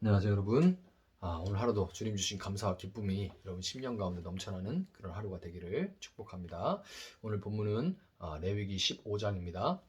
안녕하세요 여러분. 오늘 하루도 주님 주신 감사와 기쁨이 여러분 심령 가운데 넘쳐나는 그런 하루가 되기를 축복합니다. 오늘 본문은 레위기 15장입니다.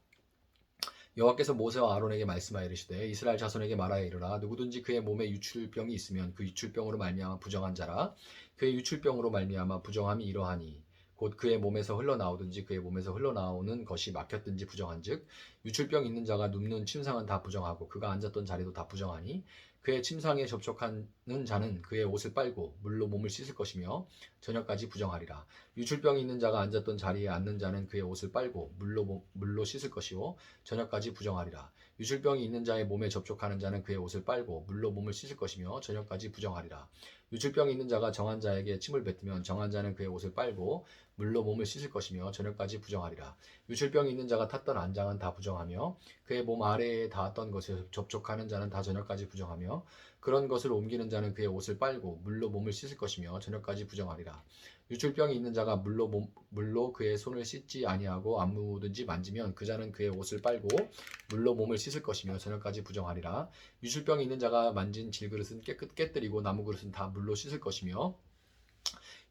여호와께서 모세와 아론에게 말씀하여 이르시되 이스라엘 자손에게 말하여 이르라. 누구든지 그의 몸에 유출병이 있으면 그 유출병으로 말미암아 부정한 자라. 그의 유출병으로 말미암아 부정함이 이러하니 곧 그의 몸에서 흘러나오든지 그의 몸에서 흘러나오는 것이 막혔든지 부정한즉 유출병 있는 자가 눕는 침상은 다 부정하고 그가 앉았던 자리도 다 부정하니 그의 침상에 접촉하는 자는 그의 옷을 빨고 물로 몸을 씻을 것이며 저녁까지 부정하리라. 유출병이 있는 자가 앉았던 자리에 앉는 자는 그의 옷을 빨고 물로 씻을 것이요 저녁까지 부정하리라. 유출병이 있는 자의 몸에 접촉하는 자는 그의 옷을 빨고 물로 몸을 씻을 것이며 저녁까지 부정하리라. 유출병이 있는 자가 정한 자에게 침을 뱉으면 정한 자는 그의 옷을 빨고 물로 몸을 씻을 것이며 저녁까지 부정하리라. 유출병이 있는 자가 탔던 안장은 다 부정하며 그의 몸 아래에 닿았던 것에 접촉하는 자는 다 저녁까지 부정하며 그런 것을 옮기는 자는 그의 옷을 빨고 물로 몸을 씻을 것이며 저녁까지 부정하리라. 유출병이 있는 자가 물로 그의 손을 씻지 아니하고 아무든지 만지면 그 자는 그의 옷을 빨고 물로 몸을 씻을 것이며 저녁까지 부정하리라. 유출병이 있는 자가 만진 질그릇은 깨뜨리고 나무 그릇은 다 물로 씻을 것이며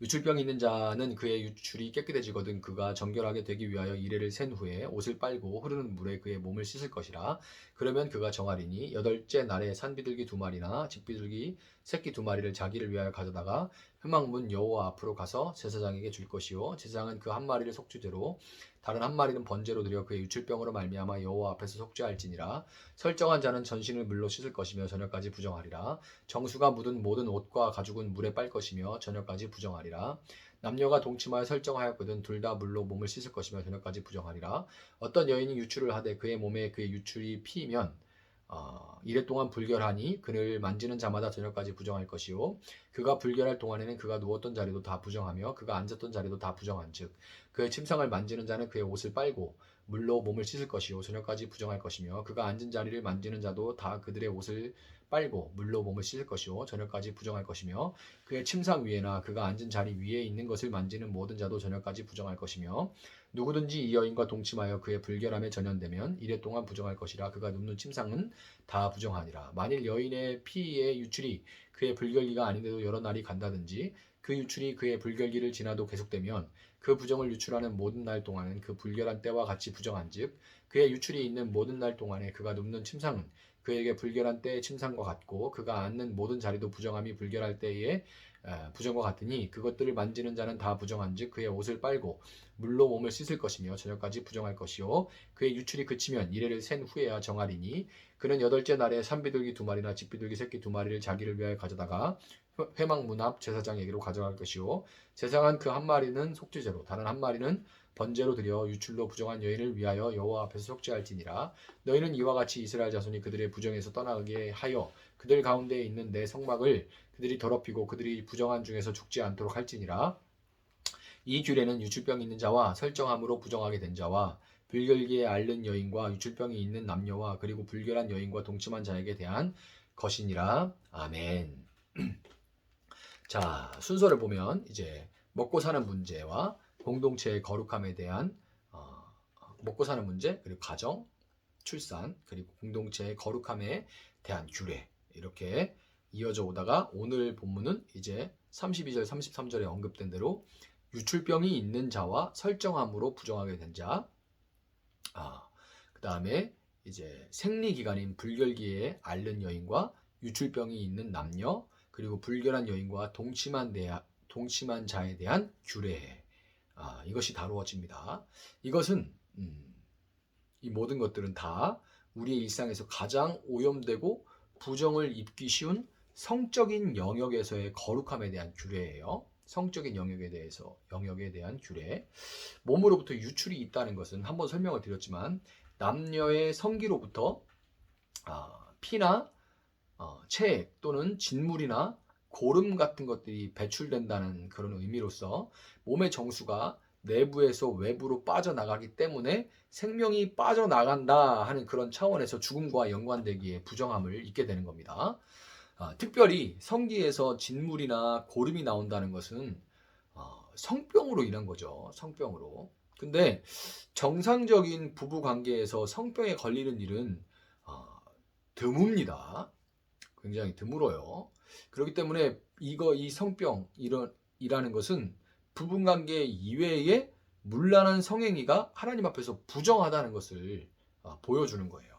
유출병이 있는 자는 그의 유출이 깨끗해지거든 그가 정결하게 되기 위하여 이레를 센 후에 옷을 빨고 흐르는 물에 그의 몸을 씻을 것이라. 그러면 그가 정하리니 여덟째 날에 산비둘기 2마리나 집비둘기 새끼 2마리를 자기를 위하여 가져다가 회막문 여호와 앞으로 가서 제사장에게 줄 것이요 제사장은 그 한 마리를 속죄제로 다른 한 마리는 번제로 드려 그의 유출병으로 말미암아 여호와 앞에서 속죄할지니라. 설정한 자는 전신을 물로 씻을 것이며 저녁까지 부정하리라. 정수가 묻은 모든 옷과 가죽은 물에 빨 것이며 저녁까지 부정하리라. 남녀가 동침하여 설정하였거든 둘 다 물로 몸을 씻을 것이며 저녁까지 부정하리라. 어떤 여인이 유출을 하되 그의 몸에 그의 유출이 피이면 이래 동안 불결하니 그를 만지는 자마다 저녁까지 부정할 것이요 그가 불결할 동안에는 그가 누웠던 자리도 다 부정하며 그가 앉았던 자리도 다 부정한즉 그의 침상을 만지는 자는 그의 옷을 빨고 물로 몸을 씻을 것이요 저녁까지 부정할 것이며 그가 앉은 자리를 만지는 자도 다 그들의 옷을 빨고 물로 몸을 씻을 것이요 저녁까지 부정할 것이며 그의 침상 위에나 그가 앉은 자리 위에 있는 것을 만지는 모든 자도 저녁까지 부정할 것이며 누구든지 이 여인과 동침하여 그의 불결함에 전염되면 이래 동안 부정할 것이라. 그가 눕는 침상은 다 부정하니라. 만일 여인의 피의 유출이 그의 불결기가 아닌데도 여러 날이 간다든지 그 유출이 그의 불결기를 지나도 계속되면 그 부정을 유출하는 모든 날 동안은 그 불결한 때와 같이 부정한즉 그의 유출이 있는 모든 날 동안에 그가 눕는 침상은 그에게 불결한 때의 침상과 같고 그가 앉는 모든 자리도 부정함이 불결할 때의 부정과 같으니 그것들을 만지는 자는 다 부정한즉 그의 옷을 빨고 물로 몸을 씻을 것이며 저녁까지 부정할 것이요 그의 유출이 그치면 이레를 센 후에야 정하리니 그는 여덟째 날에 산비둘기 2마리나 집비둘기 새끼 2마리를 자기를 위하여 가져다가 회막 문 앞 제사장에게로 가져갈 것이요 제사장은 그 한 마리는 속죄제로 다른 한 마리는 번제로 드려 유출로 부정한 여인을 위하여 여호와 앞에서 속죄할지니라. 너희는 이와 같이 이스라엘 자손이 그들의 부정에서 떠나게 하여 그들 가운데에 있는 내 성막을 그들이 더럽히고 그들이 부정한 중에서 죽지 않도록 할지니라. 이 규례는 유출병 있는 자와 설정함으로 부정하게 된 자와 불결기에 앓는 여인과 유출병이 있는 남녀와 그리고 불결한 여인과 동침한 자에게 대한 것이니라. 아멘. 자, 순서를 보면 이제 먹고 사는 문제와 공동체의 거룩함에 대한 먹고 사는 문제, 그리고 가정, 출산, 그리고 공동체의 거룩함에 대한 규례 이렇게 이어져 오다가 오늘 본문은 이제 32절, 33절에 언급된 대로 유출병이 있는 자와 설정함으로 부정하게 된 자, 그 다음에 이제 생리기간인 불결기에 앓는 여인과 유출병이 있는 남녀, 그리고 불결한 여인과 동침한 자에 대한 규례, 이것이 다루어집니다. 이것은 이 모든 것들은 다 우리의 일상에서 가장 오염되고 부정을 입기 쉬운 성적인 영역에서의 거룩함에 대한 규례예요. 성적인 영역에 대한 규례. 몸으로부터 유출이 있다는 것은 한번 설명을 드렸지만 남녀의 성기로부터 피나 체액 또는 진물이나 고름 같은 것들이 배출된다는 그런 의미로서 몸의 정수가 내부에서 외부로 빠져나가기 때문에 생명이 빠져나간다 하는 그런 차원에서 죽음과 연관되기에 부정함을 입게 되는 겁니다. 특별히 성기에서 진물이나 고름이 나온다는 것은 성병으로 인한 거죠. 성병으로. 근데 정상적인 부부 관계에서 성병에 걸리는 일은 드뭅니다. 굉장히 드물어요. 그렇기 때문에 이 성병 이라는 것은 부분관계 이외에 문란한 성행위가 하나님 앞에서 부정하다는 것을 보여주는 거예요.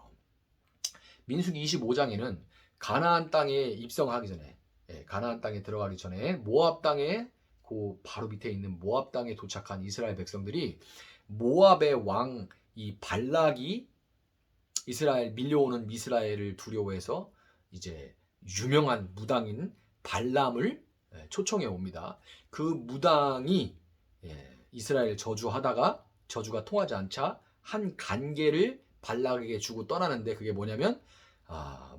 민수기 25장에는 가나안 땅에 입성하기 전에, 가나안 땅에 들어가기 전에 모압 땅에 그 바로 밑에 있는 모압 땅에 도착한 이스라엘 백성들이 모압의 왕 이 발락이 밀려오는 이스라엘을 두려워해서 이제 유명한 무당인 발람을 초청해 옵니다. 그 무당이 이스라엘 저주하다가 저주가 통하지 않자 한 간계를 발락에게 주고 떠나는데, 그게 뭐냐면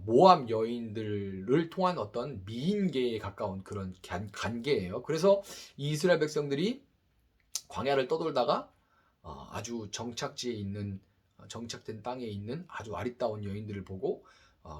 모압 여인들을 통한 어떤 미인계에 가까운 그런 간계예요. 그래서 이 이스라엘 백성들이 광야를 떠돌다가 아주 정착된 땅에 있는 아주 아리따운 여인들을 보고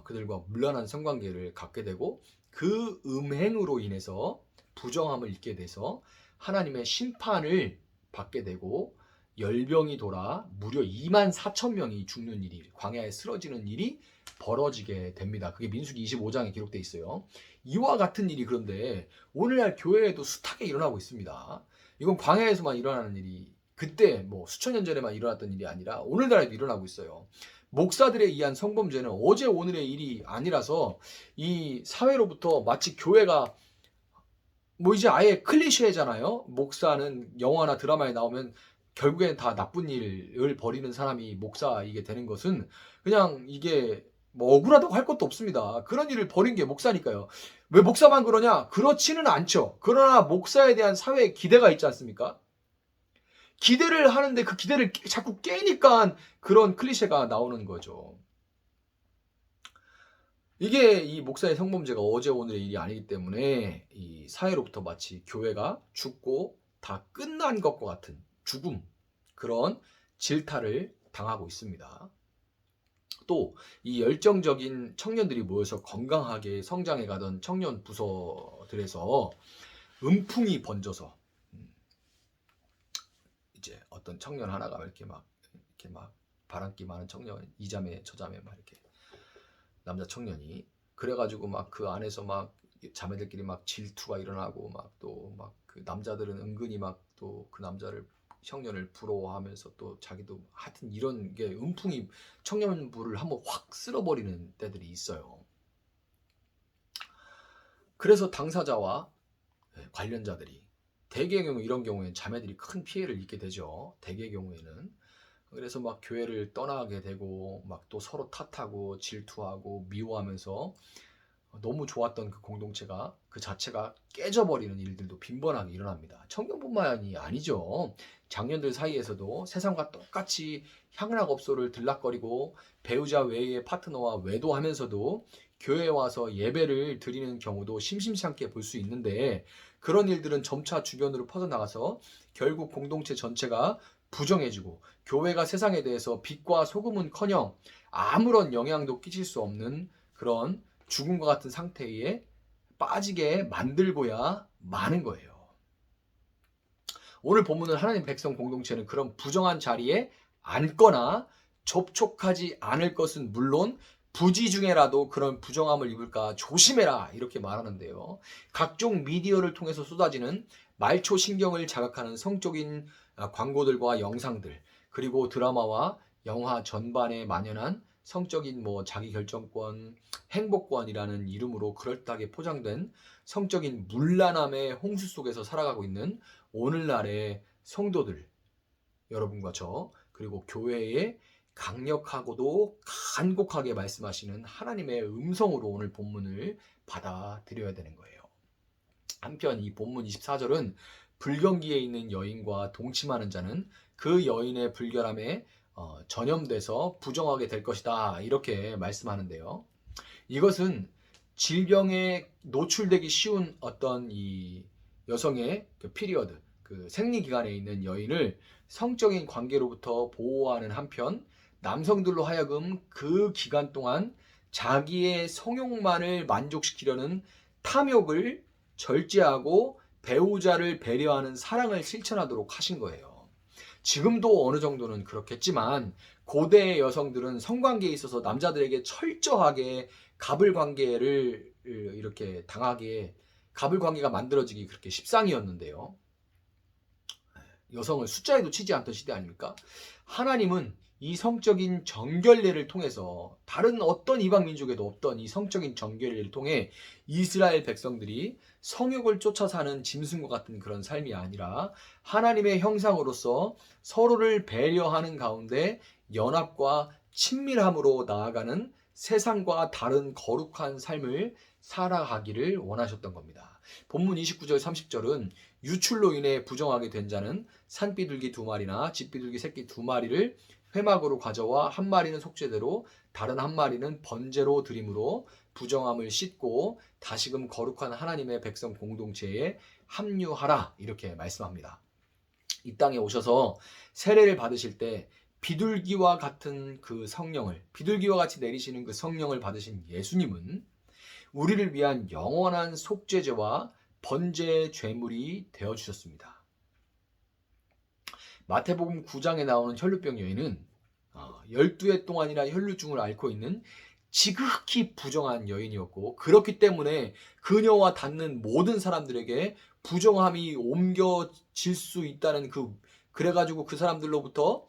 그들과 문란한 성관계를 갖게 되고, 그 음행으로 인해서 부정함을 입게 돼서 하나님의 심판을 받게 되고 열병이 돌아 무려 24,000명이 죽는 일이, 광야에 쓰러지는 일이 벌어지게 됩니다. 그게 민수기 25장에 기록되어 있어요. 이와 같은 일이 그런데 오늘날 교회에도 숱하게 일어나고 있습니다. 이건 광야에서만 일어나는 일이, 그때 뭐 수천 년 전에만 일어났던 일이 아니라 오늘날에도 일어나고 있어요. 목사들에 의한 성범죄는 어제 오늘의 일이 아니라서 이 사회로부터 마치 교회가 뭐 이제 아예 클리셰잖아요. 목사는 영화나 드라마에 나오면 결국엔 다 나쁜 일을 벌이는 사람이 목사이게 되는 것은 그냥 이게 뭐 억울하다고 할 것도 없습니다. 그런 일을 벌인 게 목사니까요. 왜 목사만 그러냐? 그렇지는 않죠. 그러나 목사에 대한 사회의 기대가 있지 않습니까? 기대를 하는데 그 기대를 자꾸 깨니까 그런 클리셰가 나오는 거죠. 이게 이 목사의 성범죄가 어제 오늘의 일이 아니기 때문에 이 사회로부터 마치 교회가 죽고 다 끝난 것과 같은 죽음, 그런 질타를 당하고 있습니다. 또 이 열정적인 청년들이 모여서 건강하게 성장해 가던 청년 부서들에서 음풍이 번져서 이제 어떤 청년 하나가 이렇게 막 바람기 많은 청년, 이자매 저자매 막 이렇게 남자 청년이 그래가지고 막 그 안에서 막 자매들끼리 막 질투가 일어나고 막 또 막 그 남자들은 은근히 막 또 그 청년을 부러워하면서 또 자기도 하여튼 이런 게 음풍이 청년부를 한번 확 쓸어버리는 때들이 있어요. 그래서 당사자와 관련자들이 대개의 경우, 이런 경우에는 자매들이 큰 피해를 입게 되죠. 대개의 경우에는. 그래서 막 교회를 떠나게 되고 막 또 서로 탓하고 질투하고 미워하면서 너무 좋았던 그 공동체가 그 자체가 깨져버리는 일들도 빈번하게 일어납니다. 청년뿐만이 아니죠. 장년들 사이에서도 세상과 똑같이 향락업소를 들락거리고 배우자 외의 파트너와 외도하면서도 교회에 와서 예배를 드리는 경우도 심심치 않게 볼 수 있는데, 그런 일들은 점차 주변으로 퍼져나가서 결국 공동체 전체가 부정해지고 교회가 세상에 대해서 빛과 소금은커녕 아무런 영향도 끼칠 수 없는 그런 죽음과 같은 상태에 빠지게 만들고야 마는 거예요. 오늘 본문은 하나님 백성 공동체는 그런 부정한 자리에 앉거나 접촉하지 않을 것은 물론 부지 중에라도 그런 부정함을 입을까 조심해라, 이렇게 말하는데요. 각종 미디어를 통해서 쏟아지는 말초 신경을 자극하는 성적인 광고들과 영상들, 그리고 드라마와 영화 전반에 만연한 성적인 자기결정권, 행복권이라는 이름으로 그럴듯하게 포장된 성적인 문란함의 홍수 속에서 살아가고 있는 오늘날의 성도들, 여러분과 저, 그리고 교회에 강력하고도 간곡하게 말씀하시는 하나님의 음성으로 오늘 본문을 받아들여야 되는 거예요. 한편 이 본문 24절은 불경기에 있는 여인과 동침하는 자는 그 여인의 불결함에 전염돼서 부정하게 될 것이다, 이렇게 말씀하는데요. 이것은 질병에 노출되기 쉬운 어떤 이 여성의 그 피리어드, 그 생리기간에 있는 여인을 성적인 관계로부터 보호하는 한편, 남성들로 하여금 그 기간 동안 자기의 성욕만을 만족시키려는 탐욕을 절제하고 배우자를 배려하는 사랑을 실천하도록 하신 거예요. 지금도 어느 정도는 그렇겠지만 고대의 여성들은 성관계에 있어서 남자들에게 철저하게 갑을 관계를 이렇게 당하게 갑을 관계가 만들어지기 그렇게 십상이었는데요. 여성을 숫자에도 치지 않던 시대 아닙니까? 하나님은 이 성적인 정결례를 통해서 다른 어떤 이방 민족에도 없던 이 성적인 정결례를 통해 이스라엘 백성들이 성욕을 쫓아 사는 짐승과 같은 그런 삶이 아니라 하나님의 형상으로서 서로를 배려하는 가운데 연합과 친밀함으로 나아가는 세상과 다른 거룩한 삶을 살아가기를 원하셨던 겁니다. 본문 29절 30절은 유출로 인해 부정하게 된 자는 산비둘기 2마리나 집비둘기 새끼 2마리를 회막으로 가져와 한 마리는 속죄대로 다른 한 마리는 번제로 드림으로 부정함을 씻고 다시금 거룩한 하나님의 백성 공동체에 합류하라 이렇게 말씀합니다. 이 땅에 오셔서 세례를 받으실 때 비둘기와 같은 그 성령을 비둘기와 같이 내리시는 그 성령을 받으신 예수님은 우리를 위한 영원한 속죄제와 번제 죄물이 되어 주셨습니다. 마태복음 9장에 나오는 혈루병 여인은 12해 동안이나 혈루증을 앓고 있는 지극히 부정한 여인이었고 그렇기 때문에 그녀와 닿는 모든 사람들에게 부정함이 옮겨질 수 있다는 그래가지고 그 사람들로부터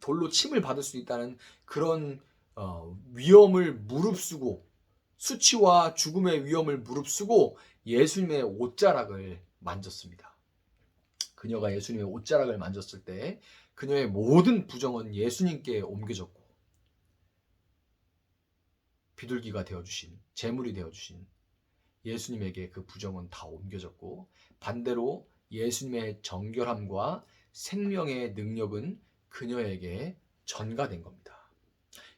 돌로 침을 받을 수 있다는 그런 위험을 무릅쓰고 수치와 죽음의 위험을 무릅쓰고 예수님의 옷자락을 만졌습니다. 그녀가 예수님의 옷자락을 만졌을 때 그녀의 모든 부정은 예수님께 옮겨졌고 비둘기가 되어주신 제물이 되어주신 예수님에게 그 부정은 다 옮겨졌고 반대로 예수님의 정결함과 생명의 능력은 그녀에게 전가된 겁니다.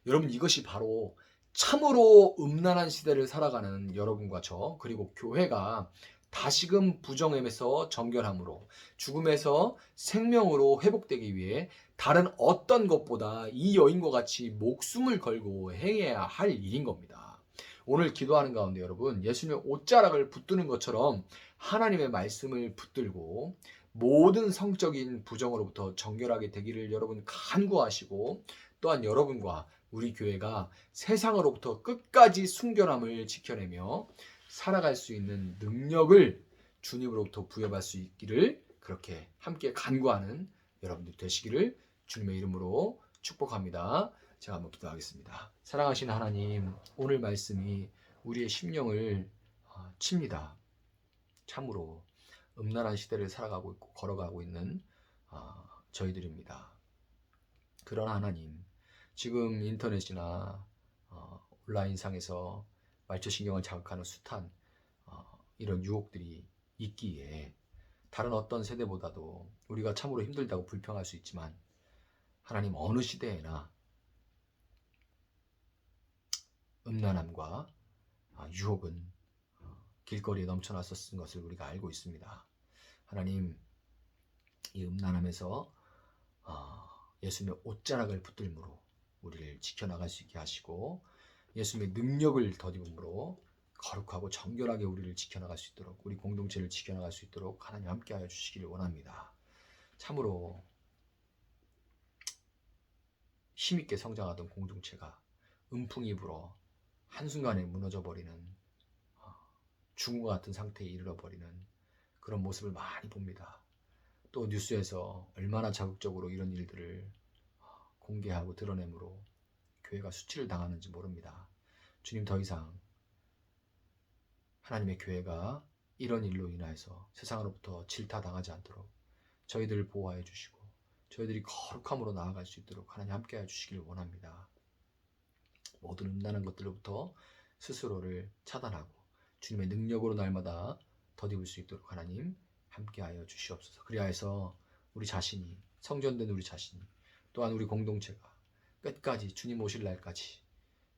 여러분 이것이 바로 참으로 음란한 시대를 살아가는 여러분과 저 그리고 교회가 다시금 부정함에서 정결함으로 죽음에서 생명으로 회복되기 위해 다른 어떤 것보다 이 여인과 같이 목숨을 걸고 행해야 할 일인 겁니다. 오늘 기도하는 가운데 여러분 예수님의 옷자락을 붙드는 것처럼 하나님의 말씀을 붙들고 모든 성적인 부정으로부터 정결하게 되기를 여러분 간구하시고 또한 여러분과 우리 교회가 세상으로부터 끝까지 순결함을 지켜내며 살아갈 수 있는 능력을 주님으로부터 부여받을 수 있기를 그렇게 함께 간구하는 여러분들 되시기를 주님의 이름으로 축복합니다. 제가 한번 기도하겠습니다. 사랑하신 하나님, 오늘 말씀이 우리의 심령을 칩니다. 참으로 음란한 시대를 살아가고 있고 걸어가고 있는 저희들입니다. 그러나 하나님, 지금 인터넷이나 온라인상에서 말초신경을 자극하는 숱한 이런 유혹들이 있기에 다른 어떤 세대보다도 우리가 참으로 힘들다고 불평할 수 있지만 하나님 어느 시대에나 음란함과 유혹은 길거리에 넘쳐났었던 것을 우리가 알고 있습니다. 하나님 이 음란함에서 예수님의 옷자락을 붙들므로 우리를 지켜나갈 수 있게 하시고 예수님의 능력을 덧입음으로 거룩하고 정결하게 우리를 지켜나갈 수 있도록 우리 공동체를 지켜나갈 수 있도록 하나님 함께하여 주시기를 원합니다. 참으로 힘있게 성장하던 공동체가 음풍이 불어 한순간에 무너져버리는 죽은 것 같은 상태에 이르러버리는 그런 모습을 많이 봅니다. 또 뉴스에서 얼마나 자극적으로 이런 일들을 공개하고 드러내므로 교회가 수치를 당하는지 모릅니다. 주님 더 이상 하나님의 교회가 이런 일로 인하여서 세상으로부터 질타당하지 않도록 저희들을 보호하여 주시고 저희들이 거룩함으로 나아갈 수 있도록 하나님 함께하여 주시기를 원합니다. 모든 음란한 것들로부터 스스로를 차단하고 주님의 능력으로 날마다 덧입을 수 있도록 하나님 함께하여 주시옵소서. 그리하여서 우리 자신이 성전된 우리 자신이 또한 우리 공동체가 끝까지 주님 오실 날까지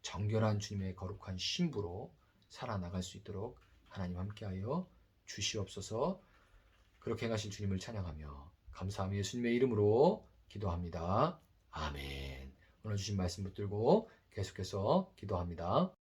정결한 주님의 거룩한 신부로 살아나갈 수 있도록 하나님 함께하여 주시옵소서. 그렇게 행하실 주님을 찬양하며 감사하며 예수님의 이름으로 기도합니다. 아멘. 오늘 주신 말씀 붙들고 계속해서 기도합니다.